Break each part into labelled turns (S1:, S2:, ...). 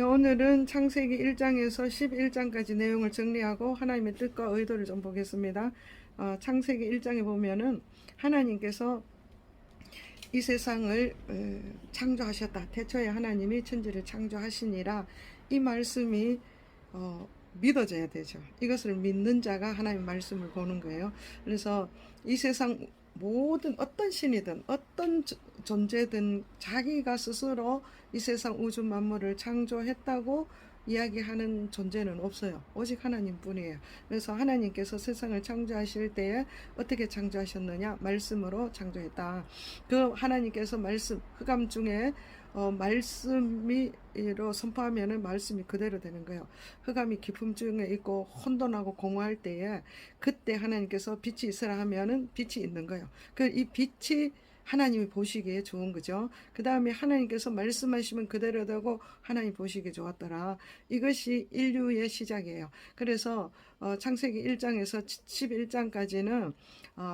S1: 오늘은 창세기 1장에서 11장까지 내용을 정리하고 하나님의 뜻과 의도를 좀 보겠습니다. 창세기 1장에 보면은 하나님께서 이 세상을 창조하셨다. 태초에 하나님이 천지를 창조하시니라. 이 말씀이 믿어져야 되죠. 이것을 믿는 자가 하나님의 말씀을 보는 거예요. 그래서 이 세상 모든 어떤 신이든 어떤 존재든 자기가 스스로 이 세상 우주 만물을 창조했다고 이야기하는 존재는 없어요. 오직 하나님뿐이에요. 그래서 하나님께서 세상을 창조하실 때에 어떻게 창조하셨느냐? 말씀으로 창조했다. 그 하나님께서 말씀, 흑암 중에 말씀이로 선포하면은 말씀이 그대로 되는 거예요. 흑암이 깊음 중에 있고 혼돈하고 공허할 때에 그때 하나님께서 빛이 있으라 하면은 빛이 있는 거예요. 이 빛이 하나님이 보시기에 좋은 거죠. 그 다음에 하나님께서 말씀하시면 그대로 되고 하나님 보시기에 좋았더라. 이것이 인류의 시작이에요. 그래서 창세기 1장에서 11장까지는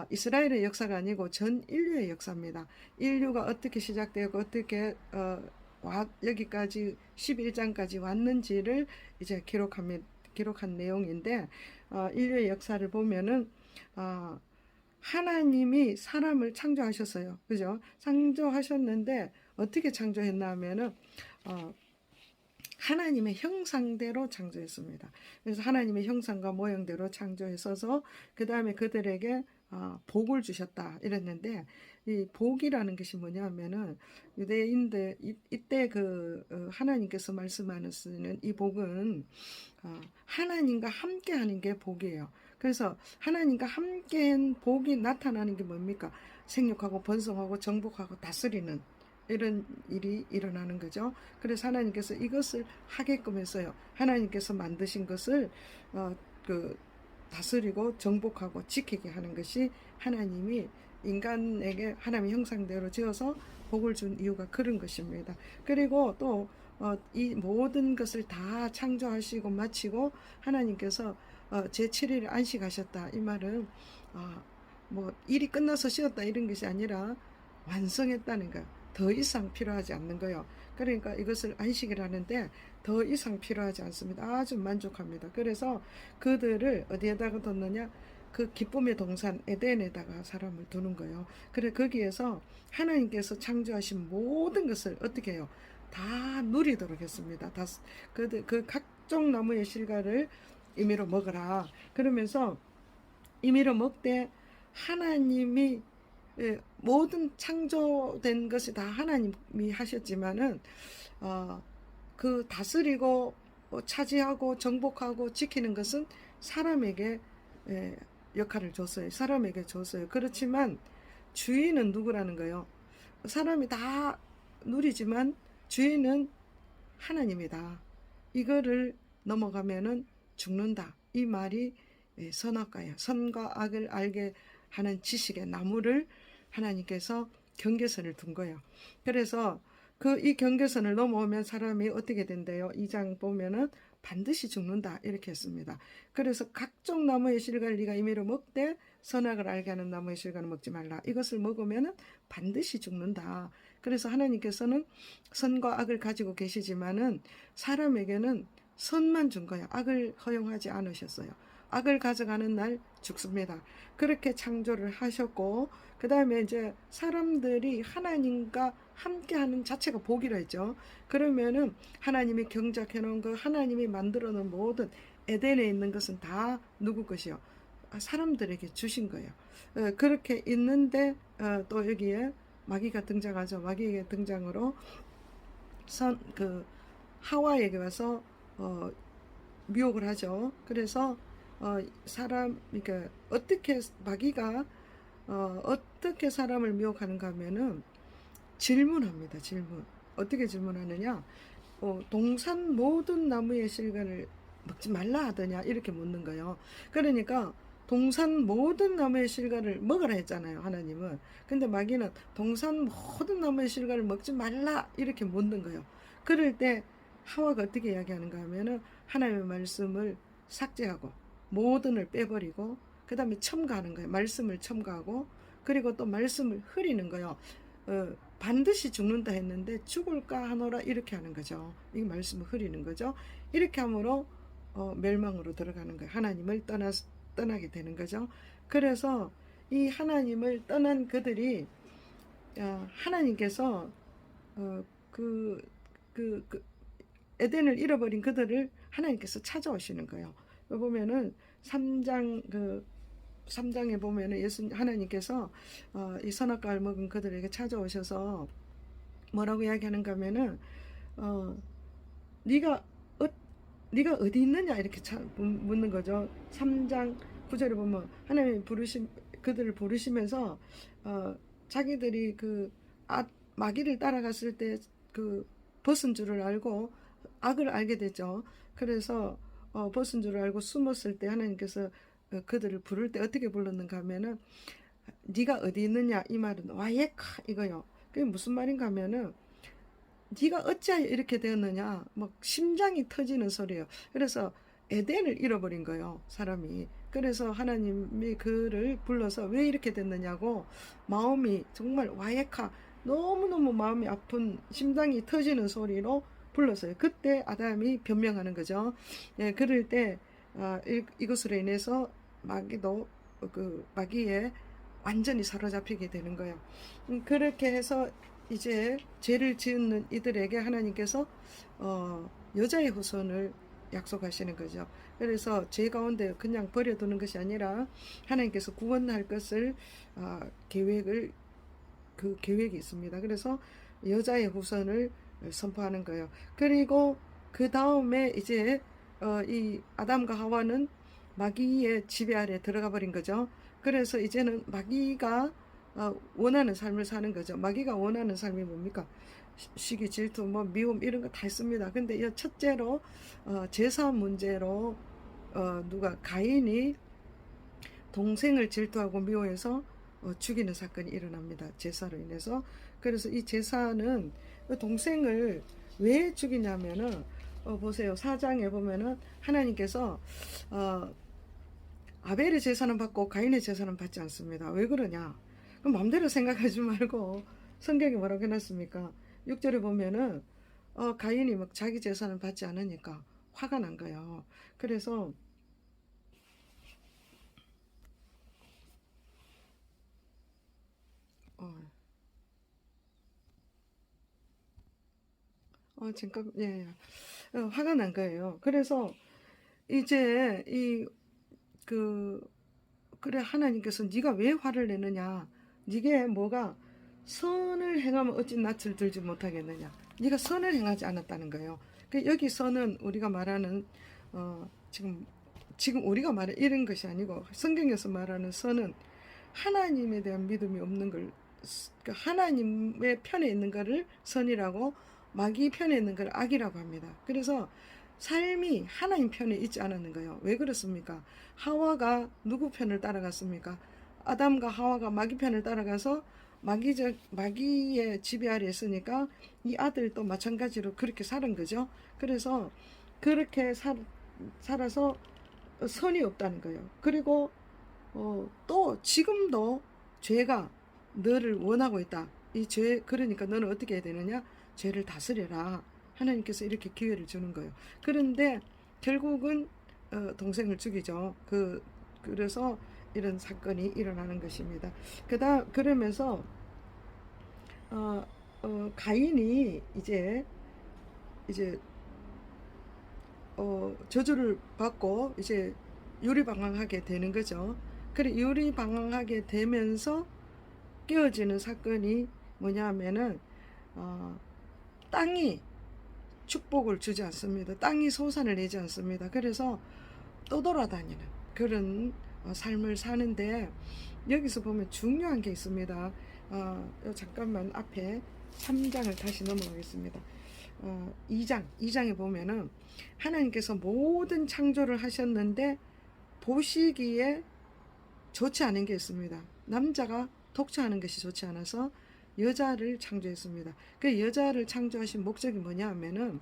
S1: 이스라엘의 역사가 아니고 전 인류의 역사입니다. 인류가 어떻게 시작되고 어떻게 여기까지 11장까지 왔는지를 이제 기록한 내용인데, 인류의 역사를 보면은 하나님이 사람을 창조하셨어요. 그죠? 창조하셨는데 어떻게 창조했나 하면은 하나님의 형상대로 창조했습니다. 그래서 하나님의 형상과 모형대로 창조했어서 그 다음에 그들에게 복을 주셨다 이랬는데, 이 복이라는 것이 뭐냐면은 유대인들 이때 하나님께서 말씀하시는 이 복은 하나님과 함께하는 게 복이에요. 그래서 하나님과 함께한 복이 나타나는 게 뭡니까? 생육하고 번성하고 정복하고 다스리는 이런 일이 일어나는 거죠. 그래서 하나님께서 이것을 하게끔 했어요. 하나님께서 만드신 것을 다스리고 정복하고 지키게 하는 것이 하나님이 인간에게 하나님의 형상대로 지어서 복을 준 이유가 그런 것입니다. 그리고 또 이 모든 것을 다 창조하시고 마치고 하나님께서 제7일에 안식하셨다. 이 말은 뭐 일이 끝나서 쉬었다 이런 것이 아니라 완성했다는 거예요. 더 이상 필요하지 않는 거예요. 그러니까 이것을 안식이라는데 더 이상 필요하지 않습니다. 아주 만족합니다. 그래서 그들을 어디에다가 뒀느냐? 그 기쁨의 동산 에덴에다가 사람을 두는 거예요. 그래 거기에서 하나님께서 창조하신 모든 것을 어떻게 해요? 다 누리도록 했습니다. 그 각종 나무의 실과를 임의로 먹어라. 그러면서 임의로 먹되 하나님이 모든 창조된 것이 다 하나님이 하셨지만은 그 다스리고 차지하고 정복하고 지키는 것은 사람에게 역할을 줬어요. 사람에게 줬어요. 그렇지만 주인은 누구라는 거예요? 사람이 다 누리지만 주인은 하나님이다. 이거를 넘어가면은 죽는다. 이 말이 선악과예요. 선과 악을 알게 하는 지식의 나무를 하나님께서 경계선을 둔 거예요. 그래서 이 경계선을 넘어오면 사람이 어떻게 된대요? 2장 보면은 반드시 죽는다 이렇게 했습니다. 그래서 각종 나무의 실과를 네가 임의로 먹되 선악을 알게 하는 나무의 실과는 먹지 말라. 이것을 먹으면은 반드시 죽는다. 그래서 하나님께서는 선과 악을 가지고 계시지만은 사람에게는 선만 준 거예요. 악을 허용하지 않으셨어요. 악을 가져가는 날 죽습니다. 그렇게 창조를 하셨고, 그 다음에 이제 사람들이 하나님과 함께하는 자체가 복이라 했죠. 그러면은 하나님이 경작해 놓은 것, 하나님이 만들어 놓은 모든 에덴에 있는 것은 다 누구 것이요? 사람들에게 주신 거예요. 그렇게 있는데 또 여기에 마귀가 등장하죠. 마귀의 등장으로 하와에게 와서 미혹을 하죠. 그래서 그러니까 마귀가 어떻게 사람을 미혹하는가 하면은 질문합니다. 질문. 어떻게 질문하느냐? 동산 모든 나무의 실과를 먹지 말라 하더냐? 이렇게 묻는 거예요. 그러니까 동산 모든 나무의 실과를 먹으라 했잖아요. 하나님은. 근데 마귀는 동산 모든 나무의 실과를 먹지 말라 이렇게 묻는 거예요. 그럴 때 하와가 어떻게 이야기하는가 하면은 하나님의 말씀을 삭제하고 모든을 빼버리고 그 다음에 첨가하는 거예요. 말씀을 첨가하고 그리고 또 말씀을 흐리는 거예요. 반드시 죽는다 했는데 죽을까 하노라 이렇게 하는 거죠. 이 말씀을 흐리는 거죠. 이렇게 함으로 멸망으로 들어가는 거예요. 하나님을 떠나게 되는 거죠. 그래서 이 하나님을 떠난 그들이 하나님께서 어, 그, 그 에덴을 잃어버린 그들을 하나님께서 찾아오시는 거예요. 보면은 3장에 보면은 하나님께서 이 선악과를 먹은 그들에게 찾아오셔서 뭐라고 이야기하는가 하면은 네가 네가 어디 있느냐 이렇게 묻는 거죠. 3장 9절에 보면 하나님이 그들을 부르시면서 자기들이 마귀를 따라갔을 때 벗은 줄을 알고 악을 알게 되죠. 그래서 벗은 줄을 알고 숨었을 때 하나님께서 그들을 부를 때 어떻게 불렀는가 하면은 네가 어디 있느냐 이 말은 와예카 이거요. 그게 무슨 말인가 하면은 네가 어찌하여 이렇게 되었느냐 막 심장이 터지는 소리예요. 그래서 에덴을 잃어버린 거예요, 사람이. 그래서 하나님이 그를 불러서 왜 이렇게 됐느냐고 마음이 정말 와예카 너무너무 마음이 아픈 심장이 터지는 소리로 불렀어요. 그때 아담이 변명하는 거죠. 예, 그럴 때 이것으로 인해서 마귀에 완전히 사로잡히게 되는 거예요. 그렇게 해서 이제 죄를 지은 이들에게 하나님께서 여자의 후손을 약속하시는 거죠. 그래서 죄 가운데 그냥 버려두는 것이 아니라 하나님께서 구원할 것을 계획이 있습니다. 그래서 여자의 후손을 선포하는 거예요. 그리고 그 다음에 이제 이 아담과 하와는 마귀의 지배 아래 들어가 버린 거죠. 그래서 이제는 마귀가 원하는 삶을 사는 거죠. 마귀가 원하는 삶이 뭡니까? 시기, 질투, 미움 이런 거 다 있습니다. 근데 이 첫째로 제사 문제로 가인이 동생을 질투하고 미워해서 죽이는 사건이 일어납니다. 제사로 인해서. 그래서 이 제사는 동생을 왜 죽이냐면은 보세요. 4장에 보면은 하나님께서 아벨의 제사는 받고 가인의 제사는 받지 않습니다. 왜 그러냐? 그럼 마음대로 생각하지 말고 성경이 뭐라고 해놨습니까? 6절에 보면은 가인이 막 자기 제사는 받지 않으니까 화가 난 거예요. 그래서 잠깐, 예, 화가 난 거예요. 그래서 이제 그래 하나님께서 네가 왜 화를 내느냐? 네게 뭐가 선을 행하면 어찌 낯을 들지 못하겠느냐? 네가 선을 행하지 않았다는 거예요. 여기 선은 우리가 말하는 지금 우리가 말해 이런 것이 아니고 성경에서 말하는 선은 하나님에 대한 믿음이 없는 걸 하나님의 편에 있는 것을 선이라고 마귀 편에 있는 걸 악이라고 합니다. 그래서 삶이 하나님 편에 있지 않았는 거예요. 왜 그렇습니까? 하와가 누구 편을 따라갔습니까? 아담과 하와가 마귀 편을 따라가서 마귀의 지배 아래 있으니까 이 아들도 마찬가지로 그렇게 사는 거죠. 그래서 그렇게 살아서 선이 없다는 거예요. 그리고 또 지금도 죄가 너를 원하고 있다. 그러니까 너는 어떻게 해야 되느냐? 죄를 다스려라. 하나님께서 이렇게 기회를 주는 거예요. 그런데 결국은 동생을 죽이죠. 그래서 이런 사건이 일어나는 것입니다. 그러면서 가인이 이제 저주를 받고 이제 유리방황하게 되는 거죠. 그래 유리방황하게 되면서 깨어지는 사건이 뭐냐면은 땅이 축복을 주지 않습니다. 땅이 소산을 내지 않습니다. 그래서 떠돌아다니는 그런 삶을 사는데 여기서 보면 중요한 게 있습니다. 잠깐만 앞에 3장을 다시 넘어가겠습니다. 2장에 보면은 하나님께서 모든 창조를 하셨는데 보시기에 좋지 않은 게 있습니다. 남자가 독차하는 것이 좋지 않아서 여자를 창조했습니다. 그 여자를 창조하신 목적이 뭐냐 하면은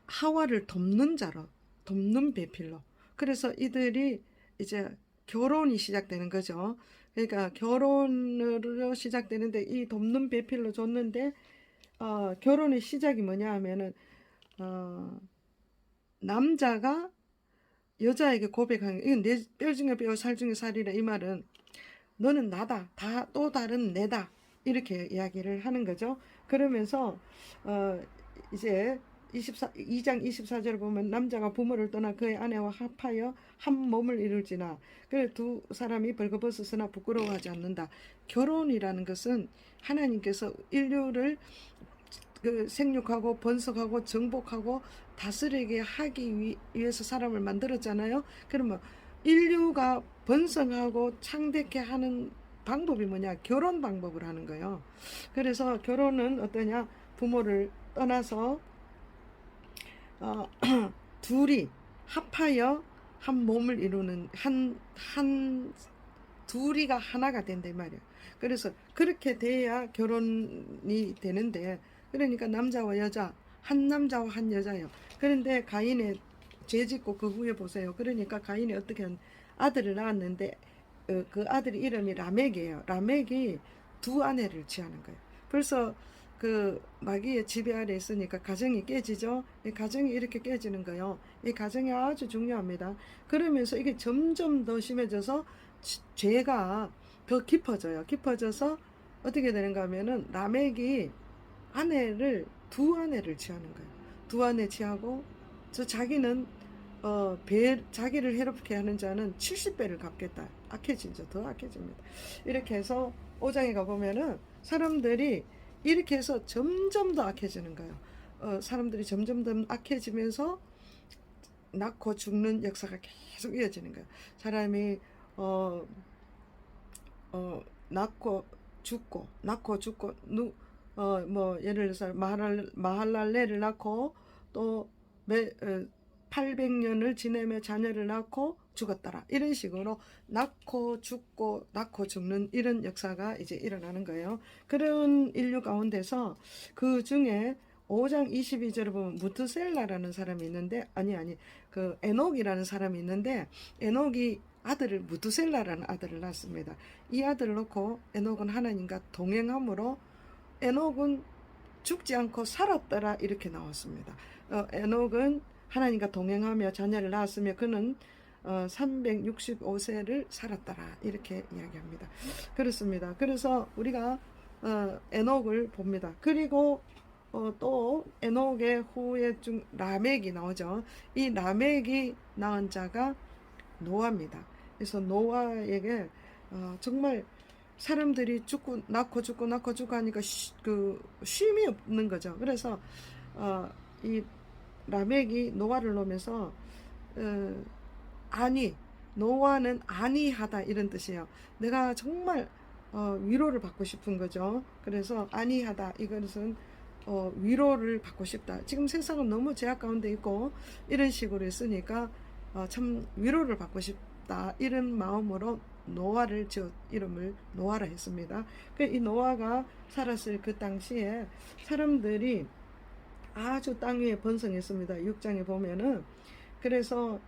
S1: 하와를 돕는 배필로. 그래서 이들이 이제 결혼이 시작되는 거죠. 그러니까 결혼으로 시작되는데 이 돕는 배필로 줬는데 결혼의 시작이 뭐냐 하면은 남자가 여자에게 고백하는 이건 내 뼈 중에 뼈 살 중에 살이라 이 말은 너는 나다 다 또 다른 내다 이렇게 이야기를 하는 거죠. 그러면서 이제 2장 24절을 보면 남자가 부모를 떠나 그의 아내와 합하여 한 몸을 이룰지나 그래 두 사람이 벌거벗었으나 부끄러워하지 않는다. 결혼이라는 것은 하나님께서 인류를 생육하고 번성하고 정복하고 다스리게 하기 위해서 사람을 만들었잖아요. 그러면 인류가 번성하고 창대케 하는 방법이 뭐냐? 결혼 방법을 하는 거예요. 그래서 결혼은 어떠냐? 부모를 떠나서 둘이 합하여 한 몸을 이루는 한 둘이가 하나가 된다 이 말이에요. 그래서 그렇게 돼야 결혼이 되는데 그러니까 남자와 여자 한 남자와 한 여자예요. 그런데 가인의 죄 짓고 그 후에 보세요. 그러니까 가인이 어떻게 아들을 낳았는데 그 아들 이름이 라멕이에요. 라멕이 두 아내를 취하는 거예요. 벌써 그 마귀의 지배 아래 있으니까 가정이 깨지죠. 이 가정이 이렇게 깨지는 거예요. 이 가정이 아주 중요합니다. 그러면서 이게 점점 더 심해져서 죄가 더 깊어져요. 깊어져서 어떻게 되는가 하면은 라멕이 두 아내를 취하는 거예요. 두 아내 취하고 자기는 자기를 해롭게 하는 자는 70배를 갚겠다. 악해지죠. 더 악해집니다. 이렇게 해서 5장에 가보면은 사람들이 이렇게 해서 점점 더 악해지는 거예요. 사람들이 점점 더 악해지면서 낳고 죽는 역사가 계속 이어지는 거예요. 사람이 낳고 죽고 예를 들어서 마할랄레를 낳고 또 800년을 지내며 자녀를 낳고 죽었더라. 이런 식으로 낳고 죽는 이런 역사가 이제 일어나는 거예요. 그런 인류 가운데서 그 중에 5장 22절을 보면 무트셀라라는 사람이 있는데 그 에녹이라는 사람이 있는데 에녹이 무트셀라라는 아들을 낳습니다. 이 아들을 놓고 에녹은 하나님과 동행함으로 에녹은 죽지 않고 살았더라 이렇게 나왔습니다. 에녹은 하나님과 동행하며 자녀를 낳았으며 그는 365세를 살았더라 이렇게 이야기합니다. 그렇습니다. 그래서 우리가 에녹을 봅니다. 그리고 또 에녹의 후에 라멕이 나오죠. 이 라멕이 낳은 자가 노아입니다. 그래서 노아에게 정말 사람들이 낳고 죽고 하니까 쉼이 없는 거죠. 그래서 이 라멕이 노아를 놓으면서 노아는 안이하다 이런 뜻이에요. 내가 정말 위로를 받고 싶은 거죠. 그래서 안이하다 이것은 위로를 받고 싶다. 지금 세상은 너무 제약 가운데 있고 이런 식으로 있으니까 참 위로를 받고 싶다 이런 마음으로 노아를 이름을 노아라 했습니다. 이 노아가 살았을 그 당시에 사람들이 아주 땅 위에 번성했습니다. 6장에 보면은 그래서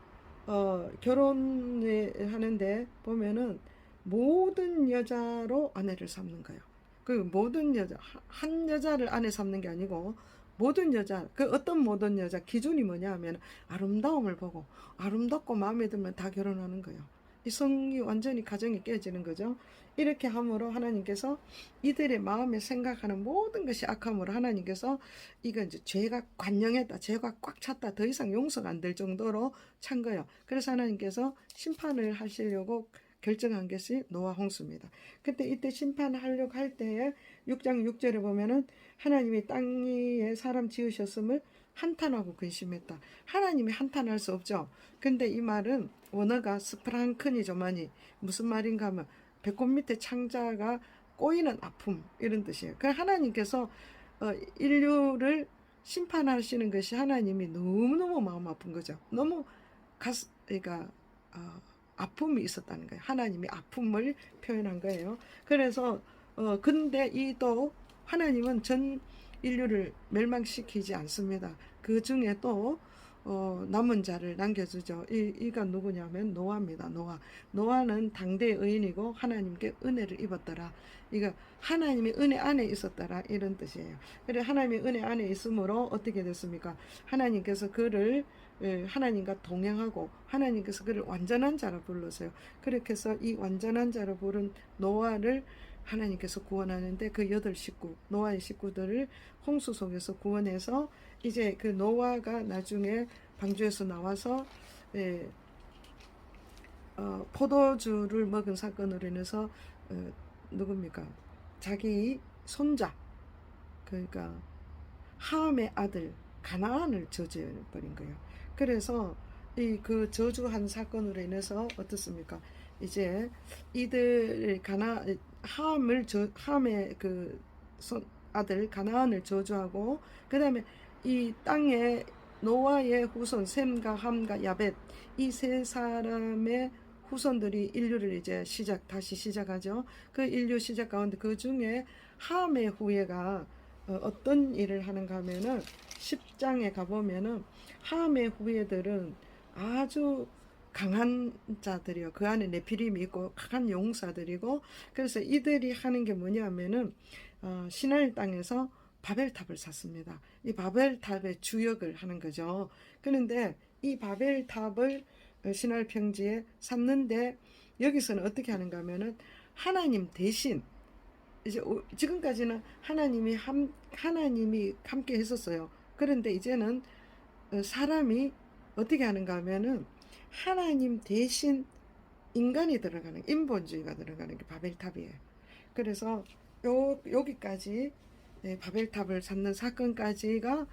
S1: 결혼을 하는데 보면은 모든 여자로 아내를 삼는 거예요. 그 모든 여자 한 여자를 아내 삼는 게 아니고 모든 여자 어떤 모든 여자 기준이 뭐냐 하면 아름다움을 보고 아름답고 마음에 들면 다 결혼하는 거예요. 이 성이 완전히 가정이 깨지는 거죠. 이렇게 함으로 하나님께서 이들의 마음에 생각하는 모든 것이 악함으로 하나님께서 이건 이제 죄가 관영했다. 죄가 꽉 찼다. 더 이상 용서가 안 될 정도로 찬 거예요. 그래서 하나님께서 심판을 하시려고 결정한 것이 노아 홍수입니다. 그때 이때 심판하려고 할 때에 6장 6절에 보면은 하나님이 땅 위에 사람 지으셨음을 한탄하고 근심했다. 하나님이 한탄할 수 없죠. 근데 이 말은 원어가 스프랑크니죠. 많이 무슨 말인가 하면 배꼽 밑에 창자가 꼬이는 아픔 이런 뜻이에요. 그 하나님께서 인류를 심판하시는 것이 하나님이 너무너무 마음 아픈 거죠. 너무 그러니까 아픔이 있었다는 거예요. 하나님이 아픔을 표현한 거예요. 그래서 근데 또 하나님은 전 인류를 멸망시키지 않습니다. 그 중에 또 남은 자를 남겨주죠. 이가 누구냐면 노아입니다. 노아는 당대 의인이고 하나님께 은혜를 입었더라. 이거 하나님의 은혜 안에 있었더라 이런 뜻이에요. 그래 하나님의 은혜 안에 있으므로 어떻게 됐습니까? 하나님께서 그를 하나님과 동행하고 하나님께서 그를 완전한 자로 불렀어요. 그렇게 해서 이 완전한 자로 부른 노아를 하나님께서 구원하는데 그 8식구 노아의 식구들을 홍수 속에서 구원해서 이제 그 노아가 나중에 방주에서 나와서 포도주를 먹은 사건으로 인해서 누굽니까? 자기 손자 그러니까 함의 아들 가나안을 저주해버린 거예요. 그래서 이 그 저주한 사건으로 인해서 어떻습니까? 이제 이들 함의 그 아들 가나안을 저주하고 그 다음에 이 땅에 노아의 후손 셈과 함과 야벳 이 세 사람의 후손들이 인류를 이제 다시 시작하죠. 그 인류 시작 가운데 그 중에 함의 후예가 어떤 일을 하는가 하면은 10장에 가보면은 함의 후예들은 아주 강한 자들이요. 그 안에 네피림이 있고 강한 용사들이고 그래서 이들이 하는 게 뭐냐면은 시나이 땅에서 바벨탑을 샀습니다. 이 바벨탑의 주역을 하는 거죠. 그런데 이 바벨탑을 시나이 평지에 샀는데 여기서는 어떻게 하는가 하면은 하나님 대신 이제 지금까지는 하나님이 함께 했었어요. 그런데 이제는 사람이 어떻게 하는가 하면은 하나님 대신 인간이 들어가는 인본주의가 들어가는 게 바벨탑이에요. 그래서 여기까지 바벨탑을 쌓는 사건까지가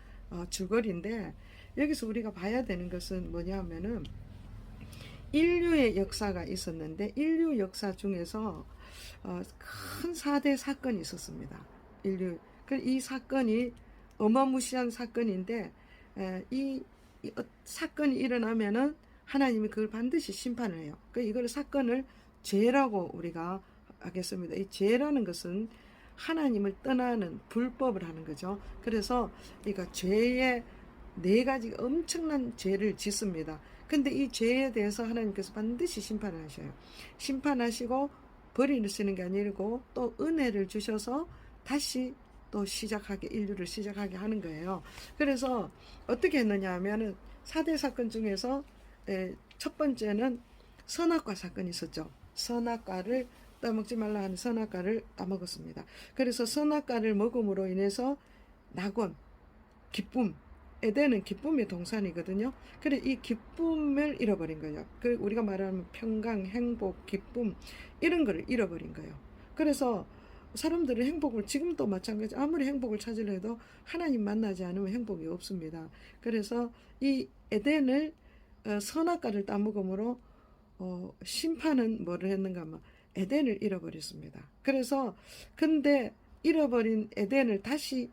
S1: 줄거리인데 여기서 우리가 봐야 되는 것은 뭐냐면은 인류의 역사가 있었는데 인류 역사 중에서 큰 4대 사건이 있었습니다. 이 사건이 어마무시한 사건인데 이 사건이 일어나면은 하나님이 그걸 반드시 심판을 해요. 이걸 사건을 죄라고 우리가 하겠습니다. 이 죄라는 것은 하나님을 떠나는 불법을 하는 거죠. 그래서 이거 죄의 4가지 엄청난 죄를 짓습니다. 근데 이 죄에 대해서 하나님께서 반드시 심판을 하셔요. 심판하시고 버리시는 게 아니고 또 은혜를 주셔서 다시 또 인류를 시작하게 하는 거예요. 그래서 어떻게 했느냐 하면은 4대 사건 중에서 첫 번째는 선악과 사건이 있었죠. 선악과를 따먹지 말라 하는 선악과를 따먹었습니다. 그래서 선악과를 먹음으로 인해서 낙원, 기쁨, 에덴은 기쁨의 동산이거든요. 그래 이 기쁨을 잃어버린 거예요. 우리가 말하는 평강, 행복, 기쁨 이런 거를 잃어버린 거예요. 그래서 사람들은 행복을 지금도 마찬가지 아무리 행복을 찾으려 해도 하나님 만나지 않으면 행복이 없습니다. 그래서 이 에덴을 선악과를 따먹음으로 심판은 뭐를 했는가 하면 에덴을 잃어버렸습니다. 그래서 근데 잃어버린 에덴을 다시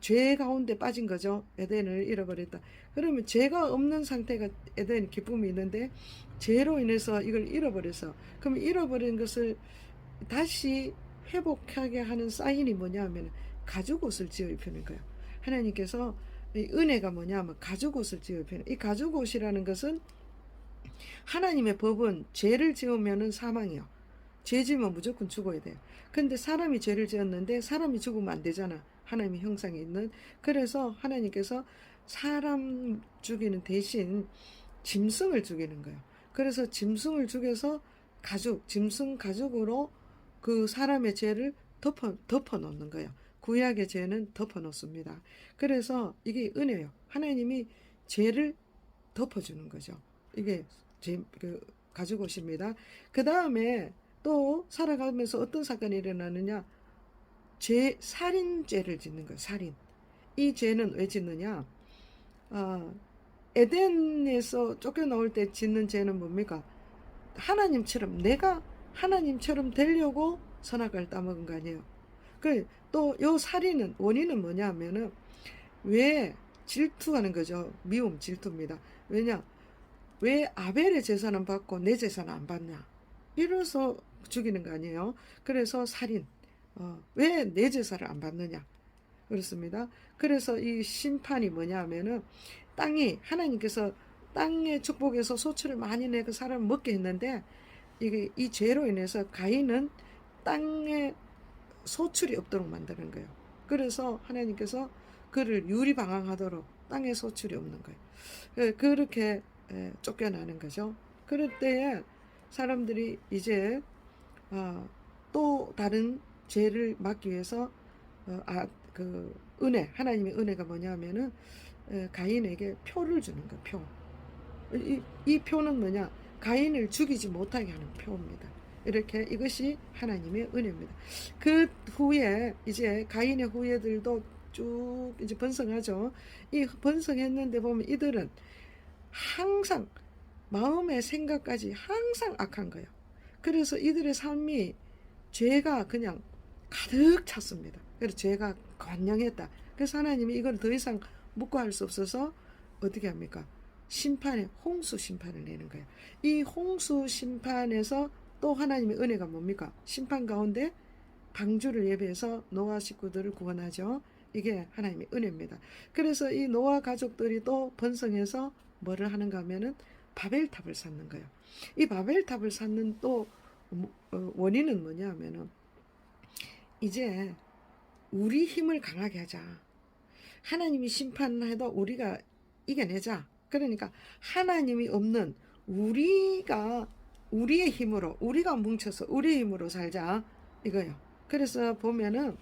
S1: 죄 가운데 빠진 거죠. 에덴을 잃어버렸다. 그러면 죄가 없는 상태가 에덴 기쁨이 있는데 죄로 인해서 이걸 잃어버려서 그럼 잃어버린 것을 다시 회복하게 하는 사인이 뭐냐 하면 가죽옷을 지어 입히는 거예요. 하나님께서 이 은혜가 뭐냐 하면 가죽옷을 지어 입히는 이 가죽옷이라는 것은 하나님의 법은 죄를 지으면은 사망이요. 죄 지으면 무조건 죽어야 돼요. 근데 사람이 죄를 지었는데 사람이 죽으면 안 되잖아. 하나님의 형상이 있는. 그래서 하나님께서 사람 죽이는 대신 짐승을 죽이는 거예요. 그래서 짐승을 죽여서 짐승 가죽으로 그 사람의 죄를 덮어 놓는 거예요. 구약의 죄는 덮어 놓습니다. 그래서 이게 은혜예요. 하나님이 죄를 덮어주는 거죠. 이게 가죽옷입니다. 그 다음에 또 살아가면서 어떤 사건이 일어나느냐? 살인죄를 짓는 거예요. 살인. 이 죄는 왜 짓느냐? 에덴에서 쫓겨나올 때 짓는 죄는 뭡니까? 내가 하나님처럼 되려고 선악과를 따먹은 거 아니에요. 또 요 살인은 원인은 뭐냐 하면은 왜 질투하는 거죠. 미움, 질투입니다. 왜 아벨의 제사는 받고 내 제사는 안 받냐? 이래서 죽이는 거 아니에요. 그래서 살인. 왜 내 제사를 안 받느냐? 그렇습니다. 그래서 이 심판이 뭐냐 하면은 땅이 하나님께서 땅의 축복에서 소출을 많이 내고 사람을 먹게 했는데 이게 이 죄로 인해서 가인은 땅에 소출이 없도록 만드는 거예요. 그래서 하나님께서 그를 유리방황하도록 땅에 소출이 없는 거예요. 그렇게 쫓겨나는 거죠. 그럴 때에 사람들이 이제 또 다른 죄를 막기 위해서 그 은혜, 하나님의 은혜가 뭐냐면은 가인에게 표를 주는 거예요. 표. 이 표는 뭐냐? 가인을 죽이지 못하게 하는 표입니다. 이렇게 이것이 하나님의 은혜입니다. 그 후에 이제 가인의 후예들도 쭉 이제 번성하죠. 이 번성했는데 보면 이들은 항상 마음의 생각까지 항상 악한 거예요. 그래서 이들의 삶이 죄가 그냥 가득 찼습니다. 그래서 죄가 관영했다. 그래서 하나님이 이걸 더 이상 묵과할 수 없어서 어떻게 합니까? 심판에 홍수 심판을 내는 거예요. 이 홍수 심판에서 또 하나님의 은혜가 뭡니까? 심판 가운데 방주를 예배해서 노아 식구들을 구원하죠. 이게 하나님의 은혜입니다. 그래서 이 노아 가족들이 또 번성해서 뭐를 하는가 하면은 바벨탑을 쌓는 거예요. 이 바벨탑을 쌓는 또 원인은 뭐냐 하면은 이제 우리 힘을 강하게 하자. 하나님이 심판해도 우리가 이겨내자. 그러니까 하나님이 없는 우리가 우리의 힘으로 우리가 뭉쳐서 우리의 힘으로 살자 이거요. 그래서 보면은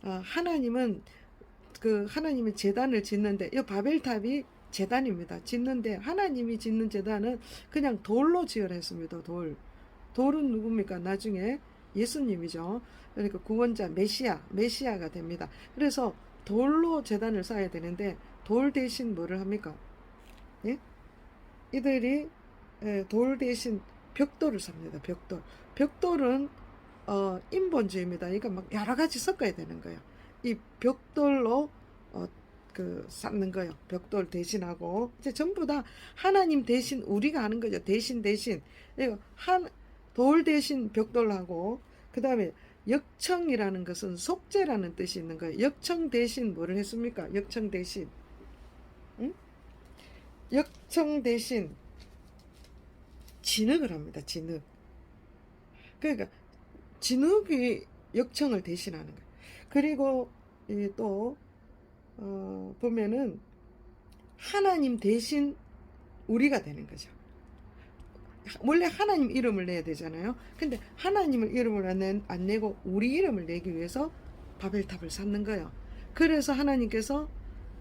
S1: 하나님은 그 하나님의 제단을 짓는데 이 바벨탑이 제단입니다. 짓는데 하나님이 짓는 제단은 그냥 돌로 지으라 했습니다. 돌은 누굽니까? 나중에 예수님이죠. 그러니까 구원자 메시아가 됩니다. 그래서 돌로 제단을 쌓아야 되는데 돌 대신 뭐를 합니까? 예? 이들이 돌 대신 벽돌을 삽니다. 벽돌은 인본주의입니다. 그러니까 막 여러 가지 섞어야 되는 거예요. 이 벽돌로 쌓는 거예요. 벽돌 대신하고 이제 전부 다 하나님 대신 우리가 하는 거죠. 대신 돌 대신 벽돌하고 그 다음에 역청이라는 것은 속죄라는 뜻이 있는 거예요. 역청 대신 뭐를 했습니까? 역청 대신 역청 대신 진흙을 합니다. 진흙. 그러니까 진흙이 역청을 대신하는 거예요. 그리고 또 보면은 하나님 대신 우리가 되는 거죠. 원래 하나님 이름을 내야 되잖아요. 근데 하나님을 이름을 안 내고 우리 이름을 내기 위해서 바벨탑을 쌓는 거예요. 그래서 하나님께서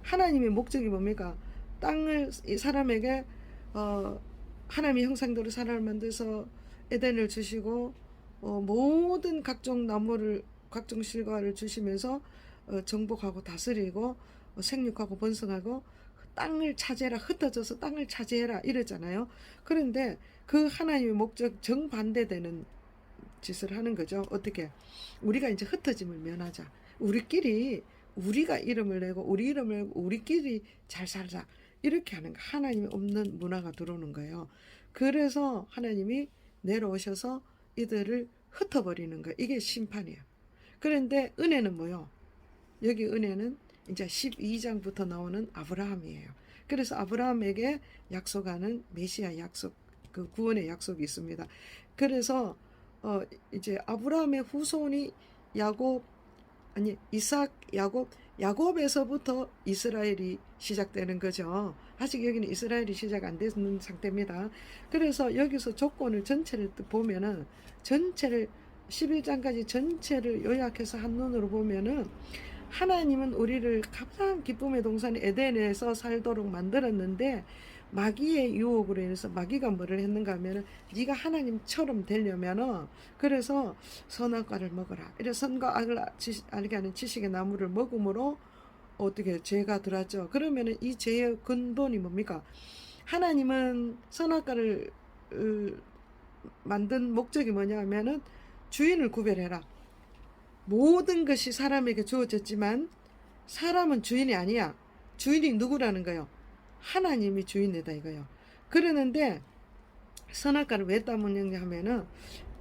S1: 하나님의 목적이 뭡니까? 땅을 이 사람에게 하나님의 형상대로 사람을 만들어서 에덴을 주시고 모든 각종 나무를 각종 실과를 주시면서 정복하고 다스리고 생육하고 번성하고 땅을 차지해라, 흩어져서 땅을 차지해라 이러잖아요. 그런데 그 하나님의 목적 정반대되는 짓을 하는 거죠. 어떻게? 우리가 이제 흩어짐을 면하자. 우리가 이름을 내고 우리끼리 잘 살자. 이렇게 하는 거. 하나님이 없는 문화가 들어오는 거예요. 그래서 하나님이 내려오셔서 이들을 흩어버리는 거예요. 이게 심판이에요. 그런데 은혜는 뭐요? 여기 은혜는 이제 12장부터 나오는 아브라함이에요. 그래서 아브라함에게 약속하는 메시아 약속, 그 구원의 약속이 있습니다. 그래서 이제 아브라함의 후손이 야곱에서부터 이스라엘이 시작되는 거죠. 아직 여기는 이스라엘이 시작 안 되는 상태입니다. 그래서 여기서 조건을 전체를 보면은 전체를 11장까지 전체를 요약해서 한눈으로 보면은 하나님은 우리를 가장 기쁨의 동산 에덴에서 살도록 만들었는데 마귀의 유혹으로 인해서 마귀가 뭐를 했는가 하면은 네가 하나님처럼 되려면은 그래서 선악과를 먹어라. 이래 선과 악을 알게 하는 지식의 나무를 먹음으로 어떻게 죄가 들어왔죠. 그러면은 이 죄의 근본이 뭡니까? 하나님은 선악과를 만든 목적이 뭐냐 하면은 주인을 구별해라. 모든 것이 사람에게 주어졌지만 사람은 주인이 아니야. 주인이 누구라는 거예요? 하나님이 주인이다 이거예요. 그러는데 선악과를 왜 따먹느냐 하면은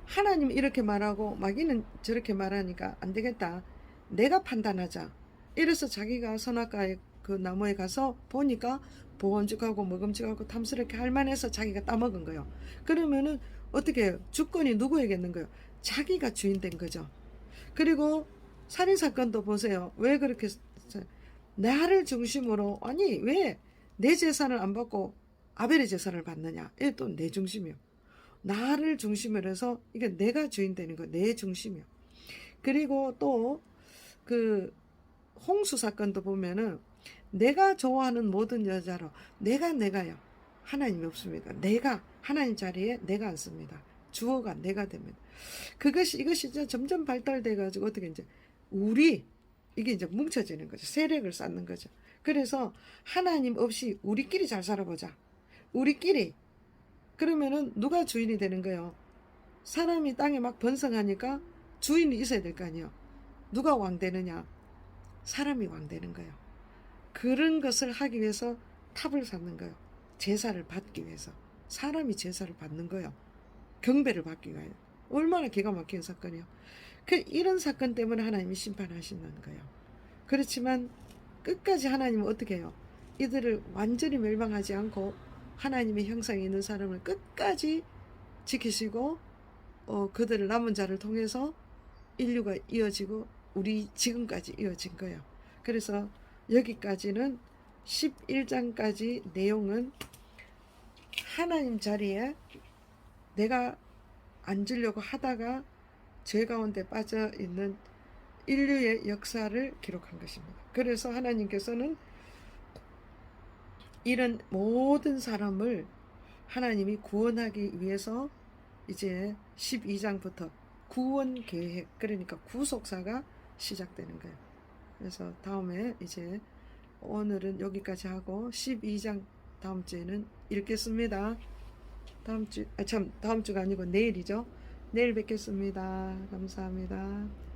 S1: 하나님이 이렇게 말하고 마귀는 저렇게 말하니까 안 되겠다. 내가 판단하자. 이래서 자기가 선악과에 그 나무에 가서 보니까 보건죽하고 먹음직하고 탐스럽게 할만해서 자기가 따먹은 거예요. 그러면은 어떻게 해요? 주권이 누구에게 있는 거예요? 자기가 주인 된 거죠. 그리고 살인사건도 보세요. 왜 그렇게 나를 중심으로, 아니 왜 내 재산을 안 받고 아벨의 재산을 받느냐. 이게 또 내 중심이요. 나를 중심으로 해서 이게 내가 주인 되는 거, 내 중심이요. 그리고 또 그 홍수 사건도 보면은 내가 좋아하는 모든 여자로 내가요. 하나님이 없습니다. 내가 하나님 자리에 내가 앉습니다. 주어가 내가 됩니다. 이것이 이제 점점 발달돼 가지고 어떻게 이제 우리 이게 이제 뭉쳐지는 거죠. 세력을 쌓는 거죠. 그래서 하나님 없이 우리끼리 잘 살아보자. 우리끼리. 그러면은 누가 주인이 되는 거예요? 사람이 땅에 막 번성하니까 주인이 있어야 될 거 아니에요. 누가 왕 되느냐? 사람이 왕 되는 거예요. 그런 것을 하기 위해서 탑을 쌓는 거예요. 제사를 받기 위해서. 사람이 제사를 받는 거예요. 경배를 받기 위하여. 얼마나 기가 막힌 사건이에요. 이런 사건 때문에 하나님이 심판하시는 거예요. 그렇지만 끝까지 하나님은 어떻게 해요? 이들을 완전히 멸망하지 않고 하나님의 형상이 있는 사람을 끝까지 지키시고 그들을 남은 자를 통해서 인류가 이어지고 우리 지금까지 이어진 거예요. 그래서 여기까지는 11장까지 내용은 하나님 자리에 내가 앉으려고 하다가 죄 가운데 빠져 있는 인류의 역사를 기록한 것입니다. 그래서 하나님께서는 이런 모든 사람을 하나님이 구원하기 위해서 이제 12장부터 구원 계획, 그러니까 구속사가 시작되는 거예요. 그래서 다음에 이제 오늘은 여기까지 하고 12장 다음 주에는 읽겠습니다. 다음 주가 아니고 내일이죠. 내일 뵙겠습니다. 감사합니다.